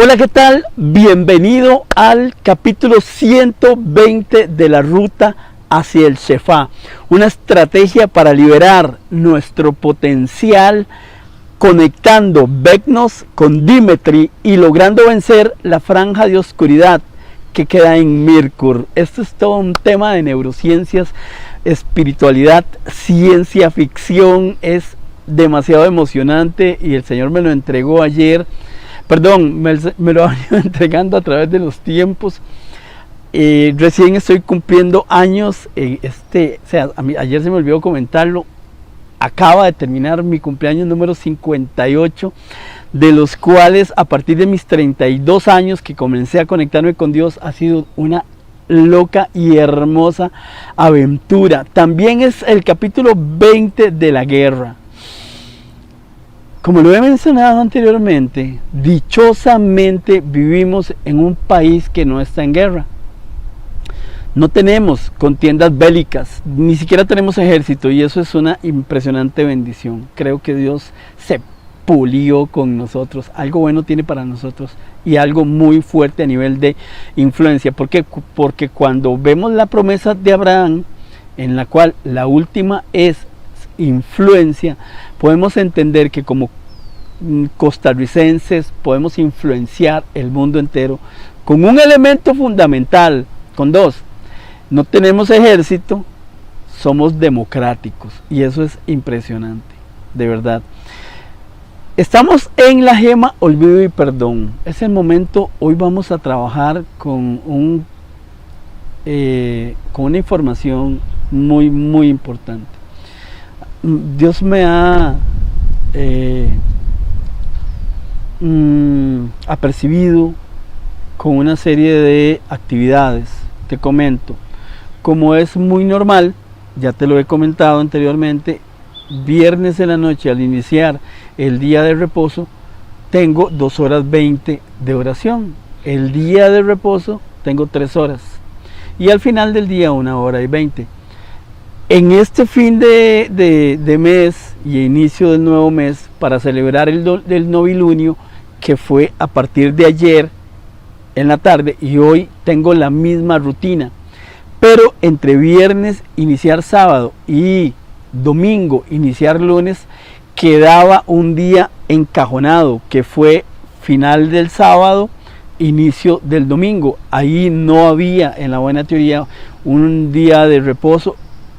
Hola, ¿qué tal? Bienvenido al capítulo 120 de la ruta hacia el Shefá, una estrategia para liberar nuestro potencial conectando Vecnos con Dimitri y logrando vencer la franja de oscuridad que queda en Merkur. Esto es todo un tema de neurociencias, espiritualidad, ciencia ficción. Es demasiado emocionante y el Señor me lo entregó ayer. Me lo ha ido entregando a través de los tiempos. Recién estoy cumpliendo años. Ayer se me olvidó comentarlo. Acaba de terminar mi cumpleaños número 58, de los cuales a partir de mis 32 años que comencé a conectarme con Dios ha sido una loca y hermosa aventura. También es el capítulo 20 de la guerra. Como lo he mencionado anteriormente, dichosamente vivimos en un país que no está en guerra. No tenemos contiendas bélicas, ni siquiera tenemos ejército, y eso es una impresionante bendición. Creo que Dios se pulió con nosotros, algo bueno tiene para nosotros y algo muy fuerte a nivel de influencia. ¿Por qué? Porque cuando vemos la promesa de Abraham, en la cual la última es influencia, podemos entender que como costarricenses podemos influenciar el mundo entero con un elemento fundamental, con dos: no tenemos ejército, somos democráticos, y eso es impresionante, de verdad. Estamos en la gema olvido y perdón. Es el momento. Hoy vamos a trabajar con una información muy importante. Dios me ha apercibido con una serie de actividades. Te comento, como es muy normal, ya te lo he comentado anteriormente, viernes en la noche al iniciar el día de reposo tengo 2 horas 20 de oración. El día de reposo tengo 3 horas y al final del día 1 hora y 20. En este fin de mes y inicio del nuevo mes, para celebrar el novilunio, que fue a partir de ayer en la tarde, y hoy tengo la misma rutina, pero entre viernes iniciar sábado y domingo iniciar lunes, quedaba un día encajonado, que fue final del sábado, inicio del domingo. Ahí no había, en la buena teoría, un día de reposo.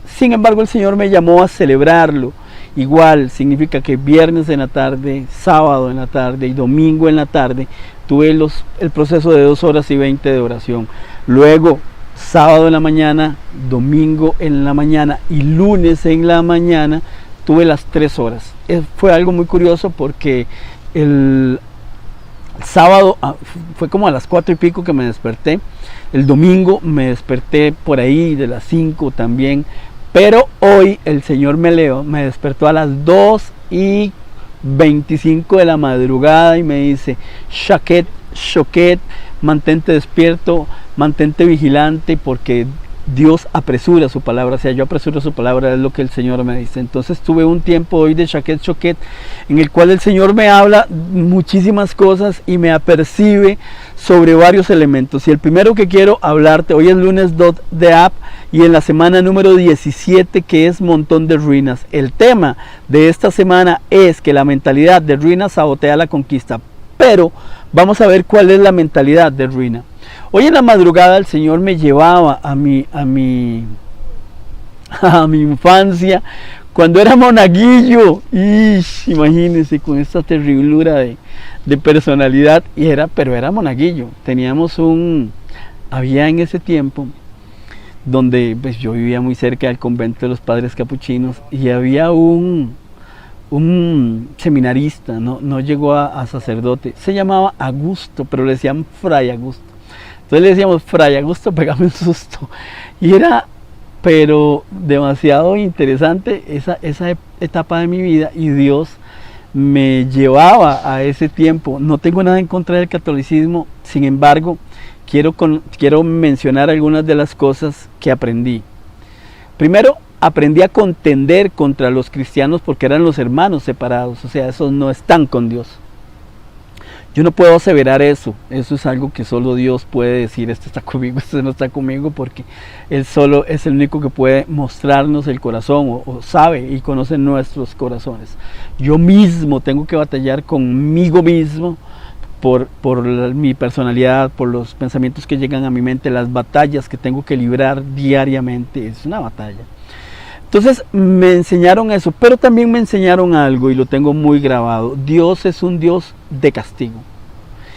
Sin embargo, el Señor me llamó a celebrarlo. Igual significa que viernes en la tarde, sábado en la tarde y domingo en la tarde tuve el proceso de 2 horas y 20 de oración. Luego, sábado en la mañana, domingo en la mañana y lunes en la mañana tuve las 3 horas. Fue algo muy curioso porque el sábado fue como a las 4 y pico que me desperté. El domingo me desperté por ahí de las 5 también. Pero hoy el Señor me despertó a las 2:25 de la madrugada y me dice: Shoket, mantente despierto, mantente vigilante, porque Dios apresura su palabra. O sea, yo apresuro su palabra, es lo que el Señor me dice. Entonces tuve un tiempo hoy de Shoket, en el cual el Señor me habla muchísimas cosas y me apercibe sobre varios elementos. Y el primero que quiero hablarte, hoy es lunes 2 de Ab, y en la semana número 17, que es montón de ruinas. El tema de esta semana es que la mentalidad de ruina sabotea la conquista. Pero vamos a ver cuál es la mentalidad de ruina. Hoy en la madrugada el Señor me llevaba a mi infancia, cuando era monaguillo. Imagínense, con esta terriblura de personalidad, pero era monaguillo. Había en ese tiempo, donde pues, yo vivía muy cerca del convento de los padres capuchinos, y había un seminarista, no llegó a sacerdote, se llamaba Augusto, pero le decían Fray Augusto. Entonces le decíamos: Fray Augusto, pégame un susto. Y era, pero demasiado interesante esa etapa de mi vida, y Dios me llevaba a ese tiempo. No tengo nada en contra del catolicismo, sin embargo, quiero mencionar algunas de las cosas que aprendí. Primero, aprendí a contender contra los cristianos porque eran los hermanos separados, o sea, esos no están con Dios. Yo no puedo aseverar eso es algo que solo Dios puede decir, este está conmigo, este no está conmigo, porque Él solo es el único que puede mostrarnos el corazón, o sabe y conoce nuestros corazones. Yo mismo tengo que batallar conmigo mismo, por mi personalidad, por los pensamientos que llegan a mi mente, las batallas que tengo que librar diariamente, es una batalla. Entonces me enseñaron eso, pero también me enseñaron algo y lo tengo muy grabado. Dios es un Dios de castigo.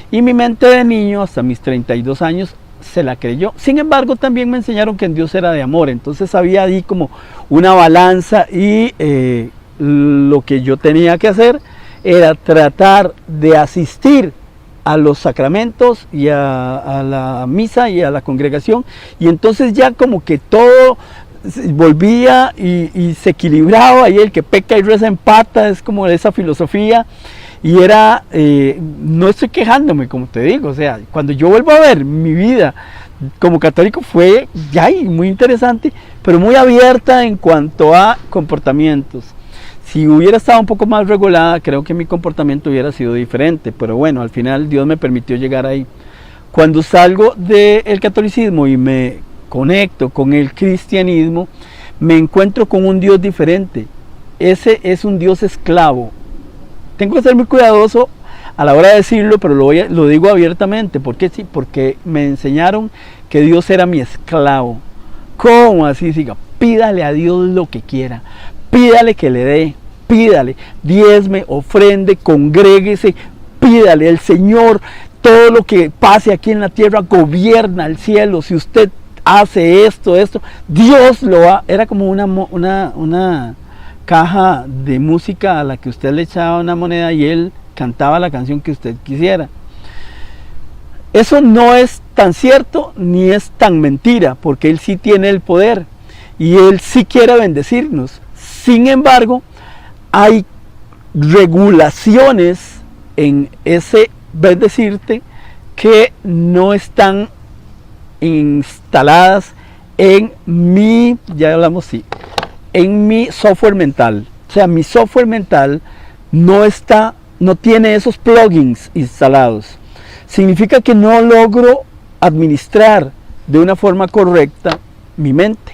Y mi mente de niño, hasta mis 32 años, se la creyó. Sin embargo, también me enseñaron que en Dios era de amor. Entonces había ahí como una balanza y lo que yo tenía que hacer era tratar de asistir a los sacramentos y a la misa y a la congregación. Y entonces ya como que todo volvía y se equilibraba, y el que peca y reza empata, es como esa filosofía. Y era, no estoy quejándome, como te digo, o sea, cuando yo vuelvo a ver mi vida como católico fue ya muy interesante, pero muy abierta en cuanto a comportamientos. Si hubiera estado un poco más regulada, creo que mi comportamiento hubiera sido diferente, pero bueno, al final Dios me permitió llegar ahí. Cuando salgo del catolicismo y me conecto con el cristianismo, me encuentro con un Dios diferente. Ese es un Dios esclavo. Tengo que ser muy cuidadoso a la hora de decirlo, pero lo digo abiertamente. ¿Por qué? Sí, porque me enseñaron que Dios era mi esclavo. ¿Cómo así? Diga, pídale a Dios lo que quiera, pídale que le dé, pídale, diezme, ofrende, congréguese, pídale. El Señor, todo lo que pase aquí en la tierra gobierna el cielo. Si usted hace esto, Dios lo va. Era como una caja de música a la que usted le echaba una moneda y Él cantaba la canción que usted quisiera. Eso no es tan cierto ni es tan mentira, porque Él sí tiene el poder y Él sí quiere bendecirnos. Sin embargo, hay regulaciones en ese bendecirte que no están instaladas en mi, ya hablamos, sí, en mi software mental. O sea, mi software mental no tiene esos plugins instalados. Significa que no logro administrar de una forma correcta mi mente.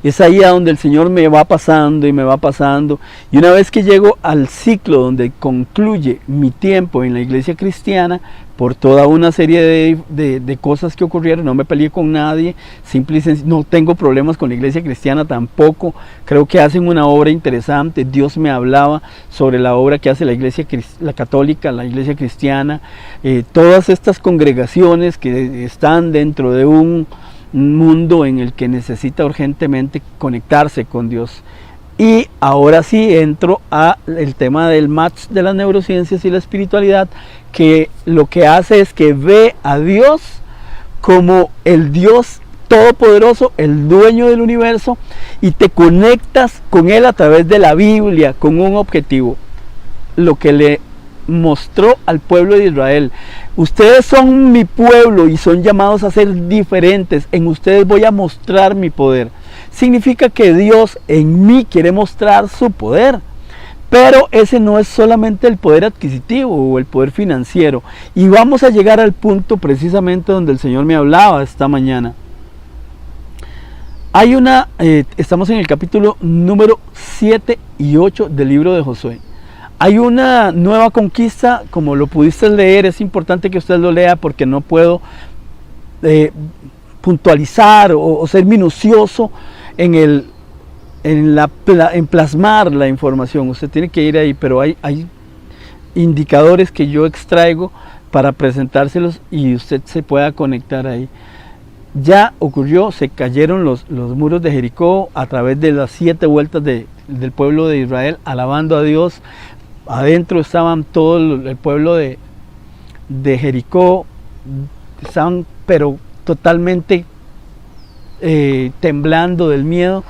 Es ahí a donde el Señor me va pasando y me va pasando. Y una vez que llego al ciclo donde concluye mi tiempo en la iglesia cristiana, por toda una serie de cosas que ocurrieron, no me peleé con nadie, simple y sencillo, no tengo problemas con la iglesia cristiana tampoco, creo que hacen una obra interesante. Dios me hablaba sobre la obra que hace la iglesia, la católica, la iglesia cristiana, todas estas congregaciones que están dentro de un mundo en el que necesita urgentemente conectarse con Dios. Y ahora sí entro al tema del match de las neurociencias y la espiritualidad, que lo que hace es que ve a Dios como el Dios todopoderoso, el dueño del universo, y te conectas con Él a través de la Biblia, con un objetivo. Lo que le mostró al pueblo de Israel: ustedes son mi pueblo y son llamados a ser diferentes, en ustedes voy a mostrar mi poder. Significa que Dios en mí quiere mostrar su poder, pero ese no es solamente el poder adquisitivo o el poder financiero. Y vamos a llegar al punto precisamente donde el Señor me hablaba esta mañana. Hay estamos en el capítulo número 7 y 8 del libro de Josué. Hay una nueva conquista, como lo pudiste leer. Es importante que usted lo lea porque no puedo puntualizar o ser minucioso en plasmar la información. Usted tiene que ir ahí, pero hay indicadores que yo extraigo para presentárselos y usted se pueda conectar ahí. Ya ocurrió, se cayeron los muros de Jericó a través de las 7 vueltas del pueblo de Israel, alabando a Dios. Adentro estaban todo el pueblo de Jericó, estaban pero totalmente temblando del miedo.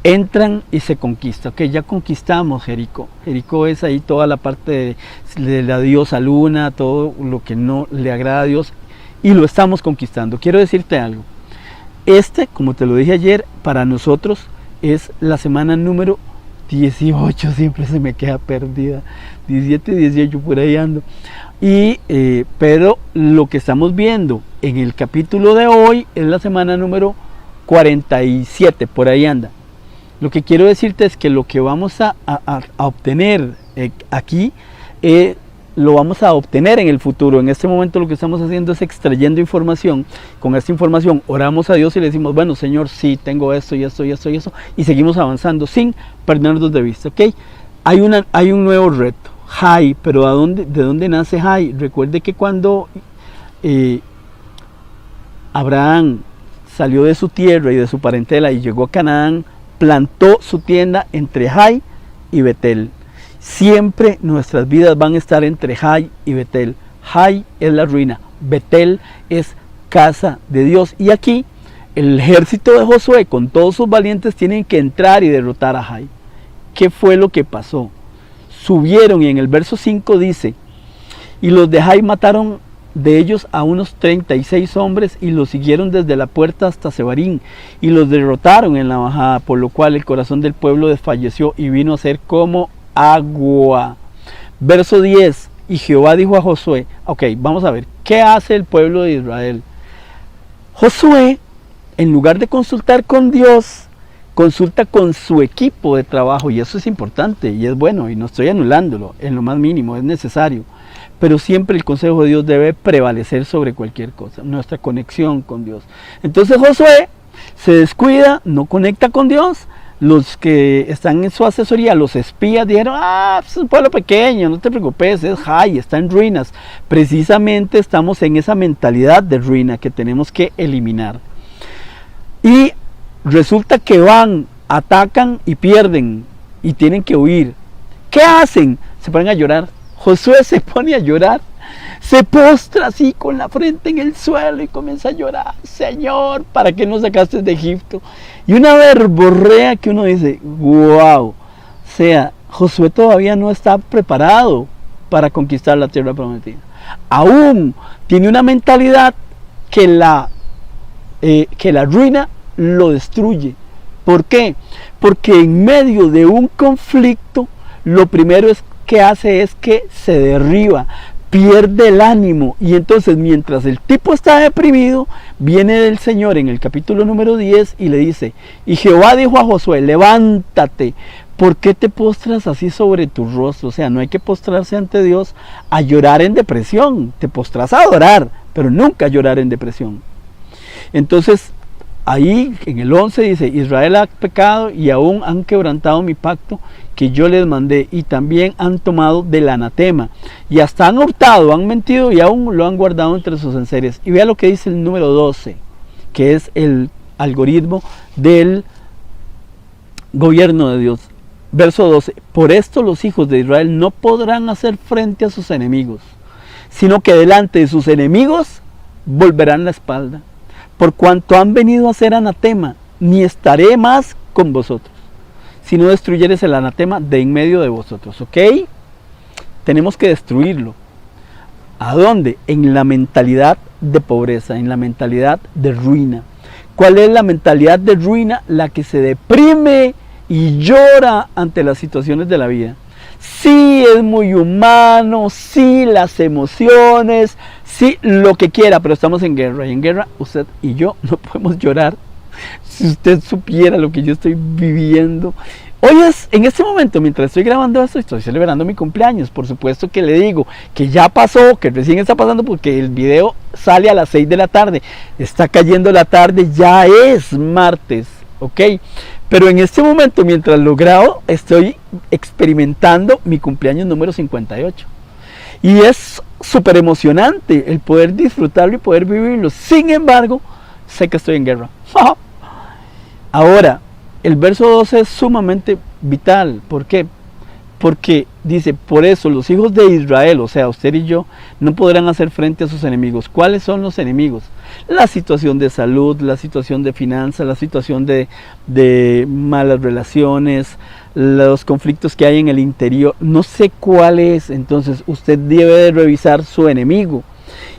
Entran y se conquista. Ok, ya conquistamos Jericó. Jericó es ahí toda la parte de la diosa Luna, todo lo que no le agrada a Dios, y lo estamos conquistando. Quiero decirte algo. Como te lo dije ayer, para nosotros es la semana número 18, siempre se me queda perdida, 17, 18, por ahí ando. Pero lo que estamos viendo en el capítulo de hoy es la semana número 47, por ahí anda. Lo que quiero decirte es que lo que vamos a obtener aquí, lo vamos a obtener en el futuro. En este momento lo que estamos haciendo es extrayendo información. Con esta información oramos a Dios y le decimos, bueno Señor, sí, tengo esto y esto y esto y eso, y seguimos avanzando sin perdernos de vista, ¿ok? Hay un nuevo reto, Jai, pero ¿de dónde nace Jai? Recuerde que cuando Abraham salió de su tierra y de su parentela y llegó a Canaán, plantó su tienda entre Jai y Betel. Siempre nuestras vidas van a estar entre Jai y Betel. Jai es la ruina, Betel es casa de Dios. Y aquí el ejército de Josué con todos sus valientes tienen que entrar y derrotar a Jai. ¿Qué fue lo que pasó? Subieron y en el verso 5 dice, y los de Jai mataron de ellos a unos 36 hombres y los siguieron desde la puerta hasta Sebarín y los derrotaron en la bajada, por lo cual el corazón del pueblo desfalleció y vino a ser como agua. Verso 10, y Jehová dijo a Josué, ok, vamos a ver, ¿qué hace el pueblo de Israel? Josué, en lugar de consultar con Dios, consulta con su equipo de trabajo, y eso es importante y es bueno, y no estoy anulándolo en lo más mínimo, es necesario. Pero siempre el consejo de Dios debe prevalecer sobre cualquier cosa, nuestra conexión con Dios. Entonces Josué se descuida, no conecta con Dios. Los que están en su asesoría, los espías, dijeron, es un pueblo pequeño, no te preocupes, es Jai, está en ruinas. Precisamente estamos en esa mentalidad de ruina que tenemos que eliminar. Y resulta que van, atacan y pierden, y tienen que huir. ¿Qué hacen? Se ponen a llorar. Josué se pone a llorar, se postra así con la frente en el suelo y comienza a llorar, Señor, ¿para qué nos sacaste de Egipto? Y una verborrea que uno dice, wow, o sea, Josué todavía no está preparado para conquistar la tierra prometida. Aún tiene una mentalidad que la ruina lo destruye. ¿Por qué? Porque en medio de un conflicto, lo primero que hace es que se derriba, pierde el ánimo, y entonces mientras el tipo está deprimido, viene del Señor en el capítulo número 10 y le dice, y Jehová dijo a Josué, levántate, ¿por qué te postras así sobre tu rostro? O sea, no hay que postrarse ante Dios a llorar en depresión, te postras a adorar, pero nunca a llorar en depresión. Entonces, ahí en el 11 dice, Israel ha pecado y aún han quebrantado mi pacto que yo les mandé, y también han tomado del anatema, y hasta han hurtado, han mentido y aún lo han guardado entre sus enseres. Y vea lo que dice el número 12, que es el algoritmo del gobierno de Dios. Verso 12, por esto los hijos de Israel no podrán hacer frente a sus enemigos, sino que delante de sus enemigos volverán la espalda. Por cuanto han venido a ser anatema, ni estaré más con vosotros, si no destruyeres el anatema de en medio de vosotros. ¿Ok? Tenemos que destruirlo. ¿A dónde? En la mentalidad de pobreza, en la mentalidad de ruina. ¿Cuál es la mentalidad de ruina? La que se deprime y llora ante las situaciones de la vida. Sí, es muy humano, sí, las emociones, sí, lo que quiera, pero estamos en guerra, y en guerra usted y yo no podemos llorar. Si usted supiera lo que yo estoy viviendo. Hoy es, en este momento, mientras estoy grabando esto, estoy celebrando mi cumpleaños. Por supuesto que le digo que ya pasó, que recién está pasando, porque el video sale a las 6 de la tarde. Está cayendo la tarde, ya es martes, ¿ok? Pero en este momento, mientras lo grabo, estoy experimentando mi cumpleaños número 58. Y es súper emocionante el poder disfrutarlo y poder vivirlo. Sin embargo, sé que estoy en guerra. Ahora, el verso 12 es sumamente vital. ¿Por qué? Porque dice, por eso los hijos de Israel, o sea, usted y yo, no podrán hacer frente a sus enemigos. ¿Cuáles son los enemigos? La situación de salud, la situación de finanzas, la situación de malas relaciones, los conflictos que hay en el interior. No sé cuál es. Entonces usted debe de revisar su enemigo.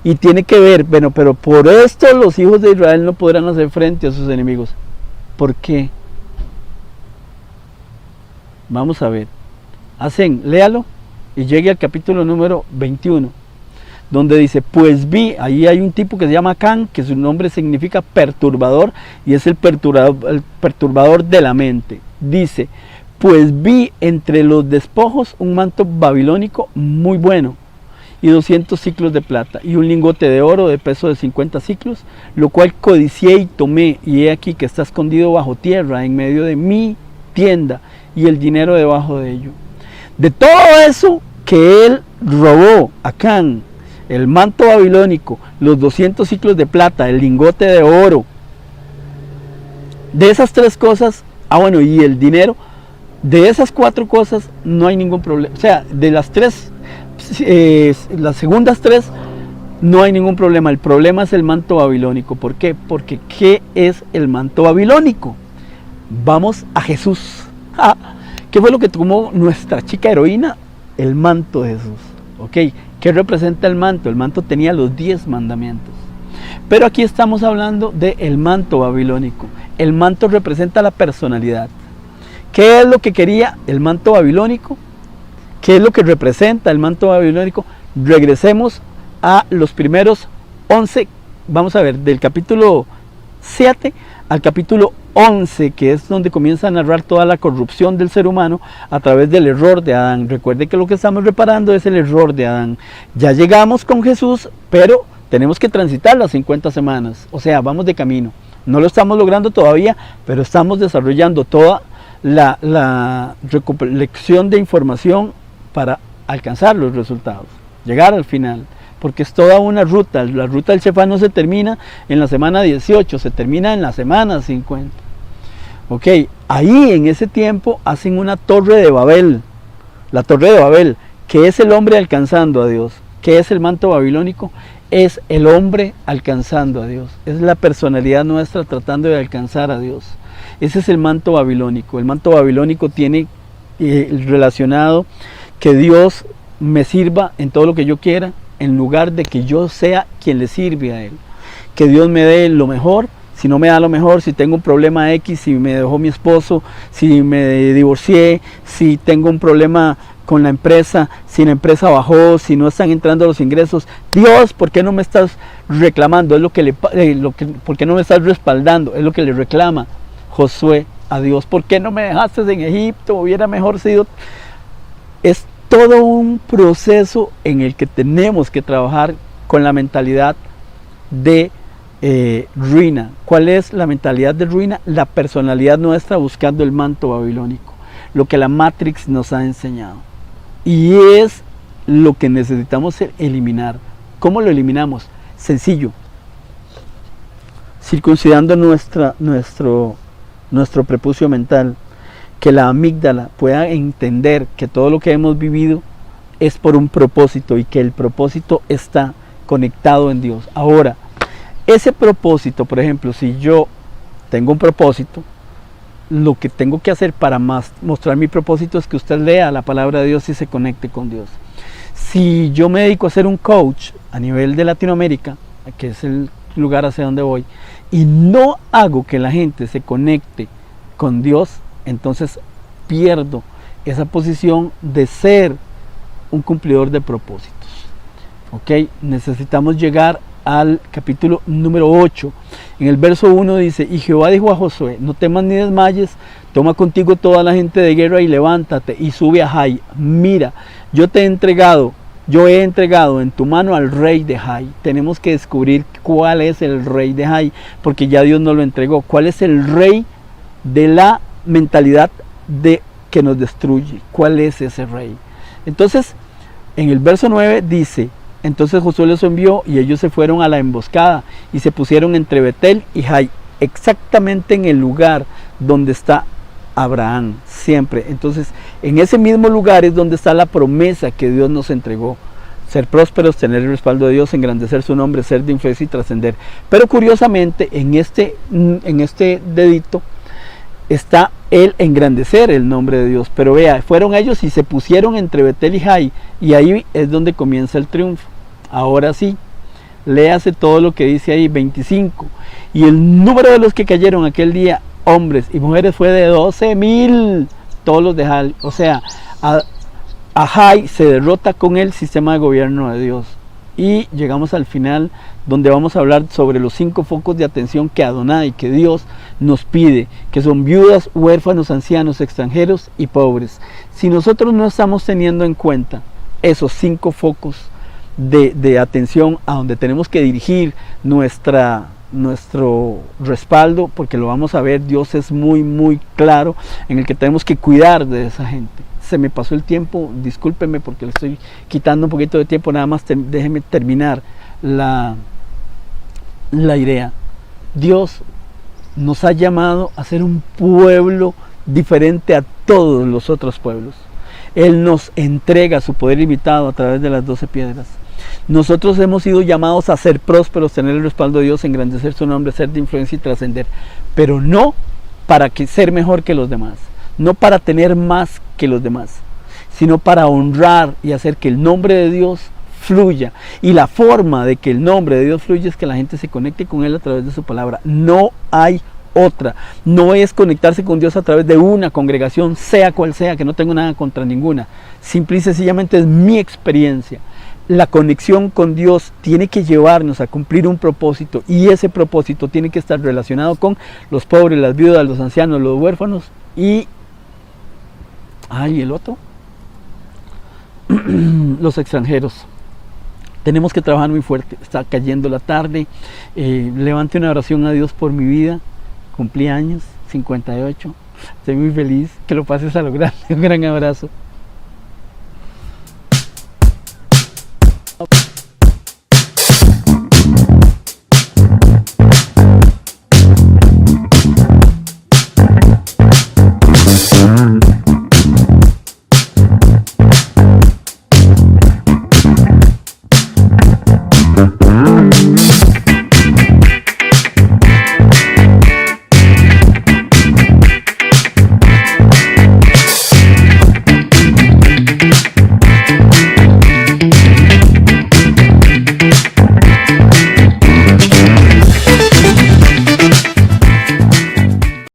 Y tiene que ver, bueno, pero por esto los hijos de Israel no podrán hacer frente a sus enemigos. ¿Por qué? Vamos a ver. Léalo y llegue al capítulo número 21. donde dice, pues vi, ahí hay un tipo que se llama Acán, que su nombre significa perturbador, y es el perturbador de la mente. Dice, pues vi entre los despojos un manto babilónico muy bueno, y 200 ciclos de plata, y un lingote de oro de peso de 50 ciclos, lo cual codicié y tomé, y he aquí que está escondido bajo tierra, en medio de mi tienda, y el dinero debajo de ello. De todo eso que él robó, Acán, el manto babilónico, los 200 ciclos de plata, el lingote de oro, de esas tres cosas, bueno, y el dinero, de esas cuatro cosas no hay ningún problema. O sea, de las tres, las segundas tres, no hay ningún problema. El problema es el manto babilónico. ¿Por qué? Porque ¿qué es el manto babilónico? Vamos a Jesús. ¿Qué fue lo que tomó nuestra chica heroína? El manto de Jesús. ¿Ok? ¿Qué representa el manto? El manto tenía los 10 mandamientos. Pero aquí estamos hablando del manto babilónico. El manto representa la personalidad. ¿Qué es lo que quería el manto babilónico? ¿Qué es lo que representa el manto babilónico? Regresemos a los primeros 11, vamos a ver, del capítulo 7 al capítulo 11, que es donde comienza a narrar toda la corrupción del ser humano a través del error de Adán. Recuerde que lo que estamos reparando es el error de Adán. Ya llegamos con Jesús, pero tenemos que transitar las 50 semanas, o sea, vamos de camino. No lo estamos logrando todavía, pero estamos desarrollando toda la recolección de información para alcanzar los resultados, llegar al final, porque es toda una ruta. La ruta del Shefá no se termina en la semana 18, se termina en la semana 50. Ok, ahí en ese tiempo hacen una torre de Babel, la torre de Babel, que es el hombre alcanzando a Dios. ¿Qué es el manto babilónico? Es el hombre alcanzando a Dios, es la personalidad nuestra tratando de alcanzar a Dios. Ese es el manto babilónico. El manto babilónico tiene relacionado que Dios me sirva en todo lo que yo quiera, en lugar de que yo sea quien le sirve a Él. Que Dios me dé lo mejor. Si no me da lo mejor, si tengo un problema X, si me dejó mi esposo, si me divorcié, si tengo un problema con la empresa, si la empresa bajó, si no están entrando los ingresos, Dios, ¿por qué no me estás reclamando? Es ¿por qué no me estás respaldando? Es lo que le reclama Josué a Dios. ¿Por qué no me dejaste en Egipto? Hubiera mejor sido. Es todo un proceso en el que tenemos que trabajar con la mentalidad de ruina. ¿Cuál es la mentalidad de ruina? La personalidad nuestra buscando el manto babilónico, lo que la Matrix nos ha enseñado, y es lo que necesitamos eliminar. ¿Cómo lo eliminamos? Sencillo, circuncidando nuestro prepucio mental, que la amígdala pueda entender que todo lo que hemos vivido es por un propósito y que el propósito está conectado en Dios. Ahora, ese propósito, por ejemplo, si yo tengo un propósito, lo que tengo que hacer para mostrar mi propósito es que usted lea la palabra de Dios y se conecte con Dios. Si yo me dedico a ser un coach a nivel de Latinoamérica, que es el lugar hacia donde voy, y no hago que la gente se conecte con Dios, entonces pierdo esa posición de ser un cumplidor de propósitos. Ok, necesitamos llegar al capítulo número 8. En el verso 1 dice: y Jehová dijo a Josué, no temas ni desmayes, toma contigo toda la gente de guerra y levántate y sube a Jai. Mira, yo he entregado en tu mano al rey de Jai. Tenemos que descubrir cuál es el rey de Jai, porque ya Dios nos lo entregó. ¿Cuál es el rey de la mentalidad que nos destruye? ¿Cuál es ese rey? Entonces, en el verso 9 dice: entonces Josué los envió y ellos se fueron a la emboscada y se pusieron entre Betel y Jai, exactamente en el lugar donde está Abraham, siempre. Entonces, en ese mismo lugar es donde está la promesa que Dios nos entregó: ser prósperos, tener el respaldo de Dios, engrandecer su nombre, ser de influencia y trascender. Pero curiosamente, en este dedito está el engrandecer el nombre de Dios. Pero vea, fueron ellos y se pusieron entre Betel y Jai, y ahí es donde comienza el triunfo. Ahora sí, léase todo lo que dice ahí, 25. Y el número de los que cayeron aquel día, hombres y mujeres, fue de 12,000, todos los de Jai. O sea, a Jai se derrota con el sistema de gobierno de Dios. y llegamos al final, donde vamos a hablar sobre los 5 focos de atención que Adonai, que Dios nos pide, que son viudas, huérfanos, ancianos, extranjeros y pobres. Si nosotros no estamos teniendo en cuenta esos 5 focos de atención a donde tenemos que dirigir nuestro respaldo, porque lo vamos a ver, Dios es muy claro en el que tenemos que cuidar de esa gente. Se me pasó el tiempo, discúlpeme porque le estoy quitando un poquito de tiempo, nada más déjeme terminar la idea. Dios nos ha llamado a ser un pueblo diferente a todos los otros pueblos. Él nos entrega su poder ilimitado a través de las 12 piedras. Nosotros hemos sido llamados a ser prósperos, tener el respaldo de Dios, engrandecer su nombre, ser de influencia y trascender, pero no para ser mejor que los demás, no para tener más que los demás, sino para honrar y hacer que el nombre de Dios fluya. Y la forma de que el nombre de Dios fluya es que la gente se conecte con Él a través de su palabra. No hay otra. No es conectarse con Dios a través de una congregación, sea cual sea, que no tengo nada contra ninguna. Simple y sencillamente es mi experiencia. La conexión con Dios tiene que llevarnos a cumplir un propósito, y ese propósito tiene que estar relacionado con los pobres, las viudas, los ancianos, los huérfanos y el otro, los extranjeros. Tenemos que trabajar muy fuerte. Está cayendo la tarde. Levante una oración a Dios por mi vida. Cumplí años, 58. Estoy muy feliz. Que lo pases a lo grande. Un gran abrazo.